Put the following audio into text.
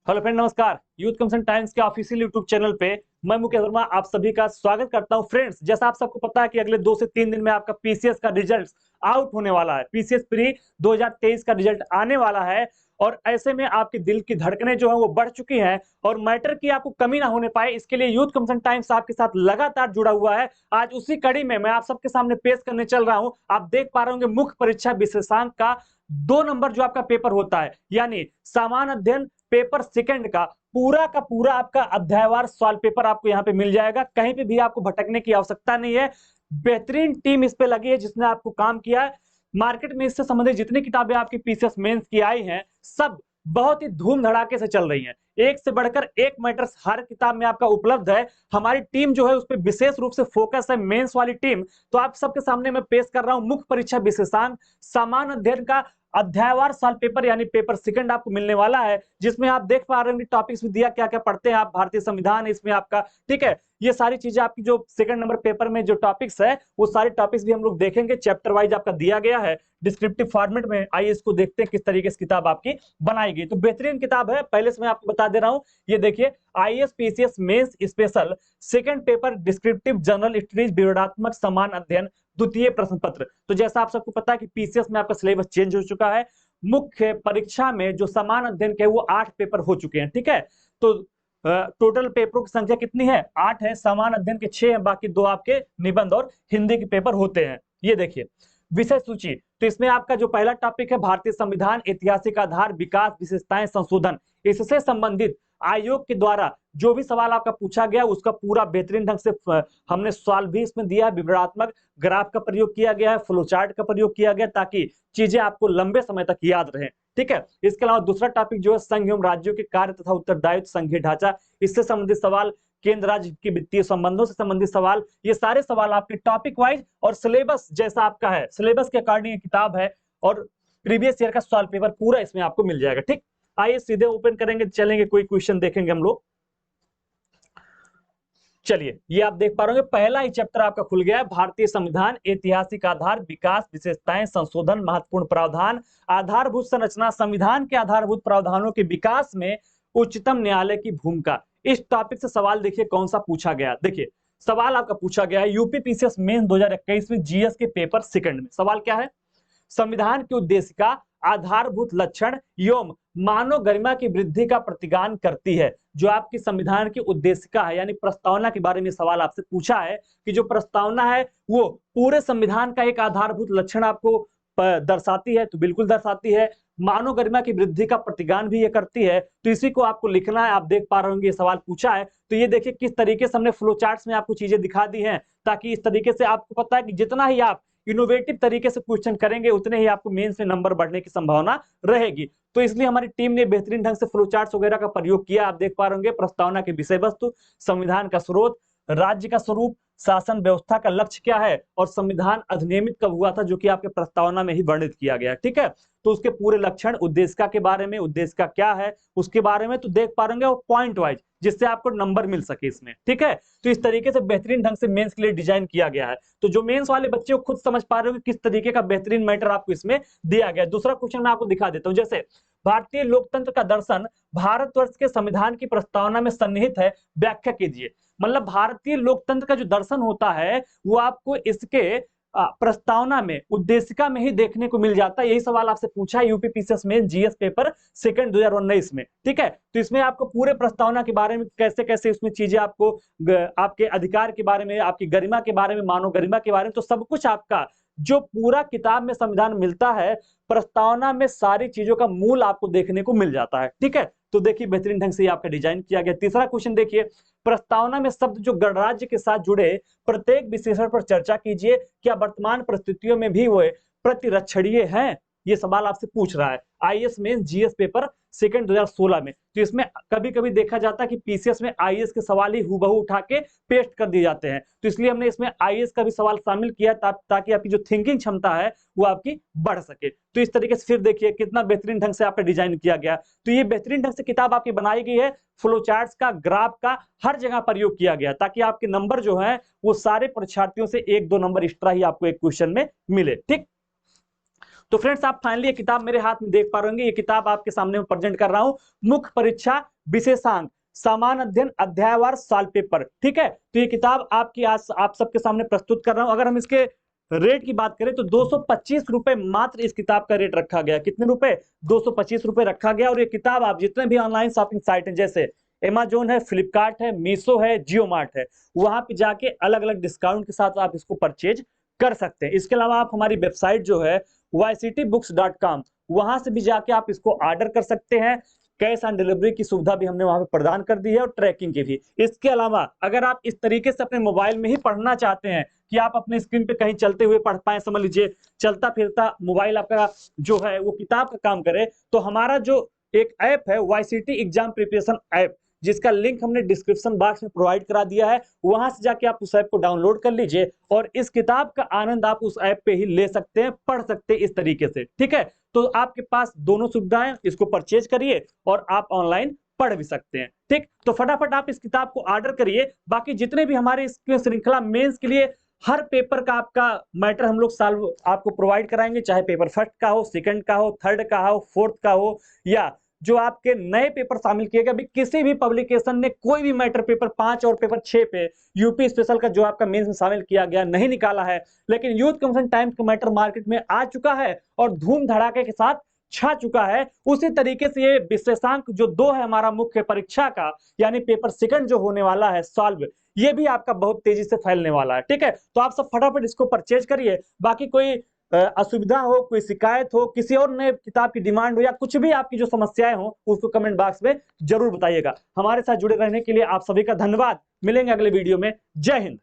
Hello friend, नमस्कार। Youth commission times के official YouTube channel पे मैं मुकेश वर्मा आप सभी का स्वागत करता हूं। फ्रेंड्स, जैसा आप सबको पता है कि अगले 2 से 3 दिन में आपका पीसीएस का रिजल्ट आउट होने वाला है। पीसीएस प्री 2023 का रिजल्ट आने वाला है और ऐसे में आपके दिल की धड़कनें जो है वो बढ़ चुकी हैं और मैटर की आपको कमी ना होने पाए, इसके लिए यूथ कमिशन टाइम्स आपके साथ लगातार जुड़ा हुआ है। आज उसी कड़ी में मैं आप सबके सामने पेश करने चल रहा हूं। आप देख पा रहे होंगे मुख्य परीक्षा विशेषांक का 2 नंबर जो आपका पेपर होता है, यानी सामान्य अध्ययन पेपर सेकंड का पूरा आपका अध्यायवार सवाल पेपर आपको यहाँ पे मिल जाएगा। कहीं पे भी आपको भटकने की आवश्यकता नहीं है। बेहतरीन टीम इस पे लगी है जिसने आपको काम किया है। मार्केट में इससे संबंधित जितनी किताबें आपकी पीसीएस मेंस की आई हैं, सब बहुत ही धूम धड़ाके से चल रही हैं। एक से बढ़कर एक मैटर्स हर किताब में आपका उपलब्ध है। हमारी टीम जो है उस पर विशेष रूप से फोकस है, मेंस वाली टीम। तो आप सबके सामने मैं पेश कर रहा हूं मुख्य परीक्षा विशेषांक सामान्य अध्ययन का अध्यायवार साल पेपर, यानी पेपर सेकंड आपको मिलने वाला है, जिसमें आप देख पा रहे होंगे टॉपिक्स भी दिया, क्या क्या पढ़ते हैं आप। भारतीय संविधान इसमें आपका, ठीक है। ये सारी चीजें आपकी जो सेकंड नंबर पेपर में जो टॉपिक्स है वो सारे टॉपिक्स भी हम लोग देखेंगे। चैप्टर वाइज आपका दिया गया है डिस्क्रिप्टिव फॉर्मेट में। आइए इसको देखते हैं किस तरीके से किताब आपकी बनाई गई। तो बेहतरीन किताब है, पहले से मैं आपको बता दे रहा हूं। ये देखिए, IAS PCS mains special second paper descriptive general studies विवरणात्मक समान अध्ययन द्वितीय प्रश्न पत्र। तो जैसा आप सबको पता है कि पीसीएस में आपका सिलेबस चेंज हो चुका है। मुख्य परीक्षा में जो समान अध्ययन के वो 8 पेपर हो चुके हैं, ठीक है। तो टोटल पेपरों की संख्या कितनी है? 8 है। समान अध्ययन के 6 हैं, बाकी 2 आपके निबंध और हिंदी के पेपर होते हैं। ये देखिए विषय सूची। तो इसमें आपका जो पहला टॉपिक है भारतीय संविधान ऐतिहासिक आधार विकास विशेषताएं संशोधन। इससे संबंधित आयोग के द्वारा जो भी सवाल आपका पूछा गया उसका पूरा बेहतरीन ढंग से हमने सवाल भी इसमें दिया है। विवरणात्मक ग्राफ का प्रयोग किया गया है, फ्लो चार्ट का प्रयोग किया गया, ताकि चीजें आपको लंबे समय तक याद रहें, ठीक है। इसके अलावा दूसरा टॉपिक जो है संघ एवं राज्यों के कार्य तथा उत्तरदायित्व संघीय ढांचा, इससे संबंधित सवाल, केंद्र राज्य के वित्तीय संबंधों से संबंधित सवाल। ये सारे सवाल आपके टॉपिक वाइज और सिलेबस जैसा आपका है, सिलेबस के अकॉर्डिंग किताब है और प्रीवियस ईयर का सवाल पेपर पूरा इसमें आपको मिल जाएगा, ठीक। आइए सीधे ओपन करेंगे, चलेंगे, कोई क्वेश्चन देखेंगे हम लोग। चलिए, ये आप देख पा रहे होंगे पहला ही चैप्टर आपका खुल गया है, भारतीय संविधान ऐतिहासिक आधार विकास विशेषताएं संशोधन महत्वपूर्ण प्रावधान आधारभूत संरचना। संविधान के आधारभूत प्रावधानों के विकास में उच्चतम न्यायालय की भूमिका। इस टॉपिक से सवाल देखिए कौन सा पूछा गया। देखिए सवाल आपका पूछा गया है यूपी पीसीएस मेंस 2021 में जीएस के पेपर सेकंड में। सवाल क्या है? संविधान की उद्देशिका आधारभूत लक्षण एवं मानव गरिमा की वृद्धि का प्रतिगान करती है। जो आपकी संविधान की उद्देशिका है यानी प्रस्तावना के बारे में सवाल आपसे पूछा है कि जो प्रस्तावना है वो पूरे संविधान का एक आधारभूत लक्षण आपको दर्शाती है, तो बिल्कुल दर्शाती है। मानव गरिमा की वृद्धि का प्रतिगान भी ये करती है, तो इसी को आपको लिखना है। आप देख पा रहे होंगे ये सवाल पूछा है, तो ये देखिए किस तरीके से हमने फ्लो चार्ट्स में आपको चीजें दिखा दी हैं, ताकि इस तरीके से आपको पता है कि जितना ही आप इनोवेटिव तरीके से क्वेश्चन करेंगे उतने ही आपको मेंस में नंबर बढ़ने की संभावना रहेगी। तो इसलिए हमारी टीम ने बेहतरीन ढंग से फ्लो चार्ट्स वगैरह का प्रयोग किया। आप देख पा रहे होंगे प्रस्तावना के विषय वस्तु, संविधान का स्रोत, राज्य का स्वरूप, शासन व्यवस्था का लक्ष्य क्या है और संविधान अधिनियमित कब हुआ था, जो कि आपके प्रस्तावना में ही वर्णित किया गया है, ठीक है। तो उसके पूरे लक्षण, उद्देशिका के बारे में, उद्देशिका क्या है उसके बारे में तो देख पा रहे होंगे, और पॉइंट वाइज जिससे आपको नंबर मिल सके इसमें, ठीक है। तो इस तरीके से बेहतरीन ढंग से मेंस के लिए डिजाइन किया गया है। तो जो मेंस वाले बच्चे खुद समझ पा रहे हो कि किस तरीके का बेहतरीन मैटर आपको इसमें दिया गया है। दूसरा क्वेश्चन मैं आपको दिखा देता हूं। जैसे भारतीय लोकतंत्र का दर्शन भारतवर्ष के संविधान की प्रस्तावना में सन्निहित है, व्याख्या कीजिए। मतलब भारतीय लोकतंत्र का जो दर्शन होता है वो आपको इसके प्रस्तावना में, उद्देशिका में ही देखने को मिल जाता है। यही सवाल आपसे पूछा है यूपी पीसीएस में जीएस पेपर सेकंड 2019 में, ठीक है। तो इसमें आपको पूरे प्रस्तावना के बारे में कैसे कैसे इसमें चीजें आपको आपके अधिकार के बारे में, आपकी गरिमा के बारे में, मानव गरिमा के बारे में, तो सब कुछ आपका जो पूरा किताब में संविधान मिलता है, प्रस्तावना में सारी चीजों का मूल आपको देखने को मिल जाता है, ठीक है। तो देखिए बेहतरीन ढंग से आपका डिजाइन किया गया। तीसरा क्वेश्चन देखिए, प्रस्तावना में शब्द जो गणराज्य के साथ जुड़े प्रत्येक विशेषण पर चर्चा कीजिए, क्या वर्तमान परिस्थितियों में भी वे प्रतिरक्षणीय हैं? ये सवाल आपसे पूछ रहा है आईएएस में जीएस पेपर सेकंड 2016 में। तो इसमें कभी कभी देखा जाता है कि पीसीएस में आईएएस के सवाल ही हूबहू उठा के पेस्ट कर दिए जाते हैं, तो इसलिए हमने इसमें आईएएस का भी सवाल शामिल किया ताकि आपकी जो थिंकिंग क्षमता है वो आपकी बढ़ सके। तो इस तरीके से फिर देखिए कितना बेहतरीन ढंग से आपका डिजाइन किया गया। तो ये बेहतरीन ढंग से किताब आपकी बनाई गई है, फ्लो चार्ट्स का, ग्राफ का हर जगह प्रयोग किया गया, ताकि आपके नंबर जो है वो सारे परीक्षार्थियों से 1-2 नंबर एक्स्ट्रा ही आपको एक क्वेश्चन में मिले, ठीक। तो फ्रेंड्स आप फाइनली ये किताब मेरे हाथ में देख पा रहे होंगे। ये किताब आपके सामने मैं प्रेजेंट कर रहा हूं, मुख्य परीक्षा विशेषांक सामान्य अध्ययन अध्यायवार साल पेपर। ठीक है, तो ये किताब आपकी आज आप सबके सामने प्रस्तुत कर रहा हूं। अगर हम इसके रेट की बात करें तो 225 रुपए मात्र इस किताब का रेट रखा गया। कितने रुपए? 225 रुपए रखा गया। और ये किताब आप जितने भी ऑनलाइन शॉपिंग साइट हैं, जैसे Amazon है, फ्लिपकार्ट है, मीशो है, जियो मार्ट है, वहां पे जाके अलग अलग डिस्काउंट के साथ आप इसको परचेज कर सकते हैं। इसके अलावा आप हमारी वेबसाइट जो है yctbooks.com, वहां से भी जाके आप इसको ऑर्डर कर सकते हैं। कैश ऑन डिलीवरी की सुविधा भी हमने वहां पे प्रदान कर दी है और ट्रैकिंग की भी। इसके अलावा अगर आप इस तरीके से अपने मोबाइल में ही पढ़ना चाहते हैं कि आप अपने स्क्रीन पे कहीं चलते हुए पढ़ पाए, समझ लीजिए चलता फिरता मोबाइल आपका जो है वो किताब का काम करे, तो हमारा जो एक ऐप है YCT एग्जाम प्रिपरेशन ऐप, जिसका लिंक हमने डिस्क्रिप्शन बॉक्स में प्रोवाइड करा दिया है, वहां से जाके आप उस ऐप को डाउनलोड कर लीजिए और इस किताब का आनंद आप उस ऐप पे ही ले सकते हैं, पढ़ सकते हैं इस तरीके से। ठीक है, तो आपके पास दोनों सुविधाएं, इसको परचेज करिए और आप ऑनलाइन पढ़ भी सकते हैं। ठीक, तो फटाफट आप इस किताब को ऑर्डर करिए। बाकी जितने भी हमारे इस श्रृंखला मेंस के लिए हर पेपर का आपका मैटर हम लोग सॉल्व आपको प्रोवाइड कराएंगे, चाहे पेपर फर्स्ट का हो, सेकंड का हो, थर्ड का हो, फोर्थ का हो, या जो आपके नए पेपर शामिल किए गए। अभी किसी भी पब्लिकेशन ने कोई भी मैटर पेपर 5 और पेपर 6 पे यूपी स्पेशल का जो आपका मेंस में शामिल किया गया नहीं निकाला है, लेकिन यूथ कमीशन टाइम्स का मैटर मार्केट में आ चुका है और धूम धड़ाके के साथ छा चुका है। उसी तरीके से ये विशेषांक जो 2 है हमारा मुख्य परीक्षा का, यानी पेपर सेकंड जो होने वाला है सॉल्व, ये भी आपका बहुत तेजी से फैलने वाला है। ठीक है, तो आप सब फटाफट इसको परचेज करिए। बाकी कोई असुविधा हो, कोई शिकायत हो, किसी और नए किताब की डिमांड हो, या कुछ भी आपकी जो समस्याएं हो, उसको कमेंट बॉक्स में जरूर बताइएगा। हमारे साथ जुड़े रहने के लिए आप सभी का धन्यवाद। मिलेंगे अगले वीडियो में। जय हिंद।